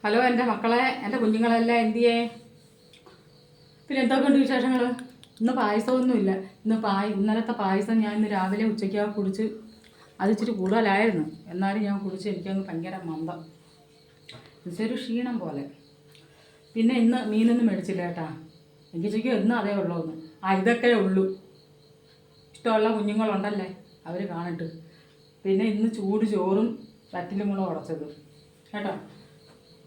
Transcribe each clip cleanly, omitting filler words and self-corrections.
Hello എൻ്റെ മക്കളെ, എൻ്റെ കുഞ്ഞുങ്ങളെല്ലാം എന്തിയേ? പിന്നെ എന്തൊക്കെയുണ്ട് വിശേഷങ്ങൾ? ഇന്ന് പായസമൊന്നുമില്ല. ഇന്നലത്തെ പായസം ഞാൻ ഇന്ന് രാവിലെ ഉച്ചയ്ക്ക് കുടിച്ച്, അത് ഇച്ചിരി കൂടുതലായിരുന്നു. എന്നാലും ഞാൻ കുടിച്ച് എനിക്കങ്ങ് ഭയങ്കര മന്ദം, ഇതൊരു ക്ഷീണം പോലെ. പിന്നെ ഇന്ന് മീനൊന്നും മേടിച്ചില്ല കേട്ടാ. എനിക്ക് ശരിക്കും എന്നും അതേ ഉള്ളൂന്ന്. ഇതൊക്കെ ഉള്ളൂ. ഇഷ്ടമുള്ള കുഞ്ഞുങ്ങളുണ്ടല്ലേ, അവർ കാണിട്ട്. പിന്നെ ഇന്ന് ചൂട് ചോറും വറ്റിലും കൂടെ ഉടച്ചത് കേട്ടോ.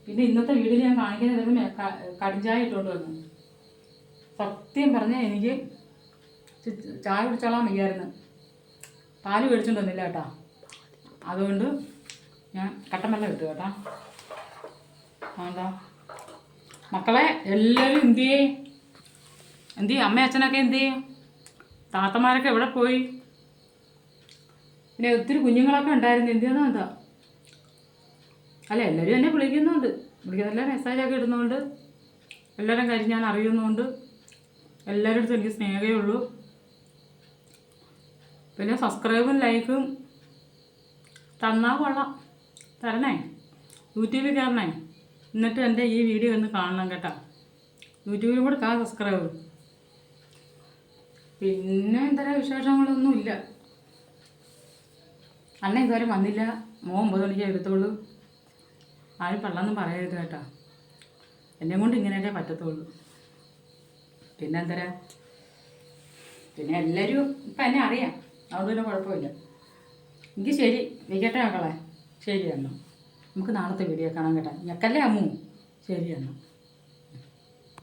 പിന്നെ ഇന്നത്തെ വീഡിയോ ഞാൻ കാണിക്കുന്നത് കടിഞ്ചായ ഇട്ടുകൊണ്ട് വന്നു. സത്യം പറഞ്ഞാൽ എനിക്ക് ചായ കുടിച്ചോളാൻ വയ്യായിരുന്നു. പാല് മേടിച്ചുകൊണ്ട് വന്നില്ല കേട്ടോ. അതുകൊണ്ട് ഞാൻ കട്ടൻ വെള്ളം ഇട്ടു കേട്ടോ. എന്താ മക്കളെ എല്ലാവരും എന്തിയേ? അമ്മ അച്ഛനൊക്കെ എന്തിയേ? താത്തമാരൊക്കെ എവിടെ പോയി? പിന്നെ ഒത്തിരി കുഞ്ഞുങ്ങളൊക്കെ ഉണ്ടായിരുന്നു. എന്തിയാണെന്നോ എന്താ അല്ല, എല്ലാവരും എന്നെ വിളിക്കുന്നുണ്ട്. വിളിക്കുന്നതെല്ലാം മെസ്സേജൊക്കെ ഇടുന്നുണ്ട്. എല്ലാവരും കാര്യം ഞാൻ അറിയുന്നുണ്ട്. എല്ലാവരുടെ അടുത്തും എനിക്ക് സ്നേഹമേ ഉള്ളൂ. പിന്നെ സബ്സ്ക്രൈബും ലൈക്കും തന്നാൽ കൊള്ളാം. തരണേ, യൂട്യൂബിൽ കയറണേ. എന്നിട്ട് എൻ്റെ ഈ വീഡിയോ ഒന്ന് കാണണം കേട്ടോ. യൂട്യൂബിലും കൂടെ സബ്സ്ക്രൈബ്. പിന്നെ എന്താ വിശേഷങ്ങളൊന്നുമില്ല. അണ്ണ ഇതുവരെ വന്നില്ല. 9 മണിക്കേ എടുത്തോളൂ. ആരും പള്ളൊന്നും പറയരുത് കേട്ടോ. എന്നെ കൊണ്ട് ഇങ്ങനെയൊക്കെ പറ്റത്തുള്ളൂ. പിന്നെ എന്തരാ, പിന്നെ എല്ലാവരും ഇപ്പം എന്നെ അറിയാം. അതുകൊണ്ട് തന്നെ കുഴപ്പമില്ല. എനിക്ക് ശരി, വെക്കട്ടെ മക്കളെ. ശരി അമ്മ, നമുക്ക് നാളത്തെ വീഡിയോ കാണാൻ കേട്ടോ. ഞെക്കല്ലേ അമ്മു? ശരി അമ്മ.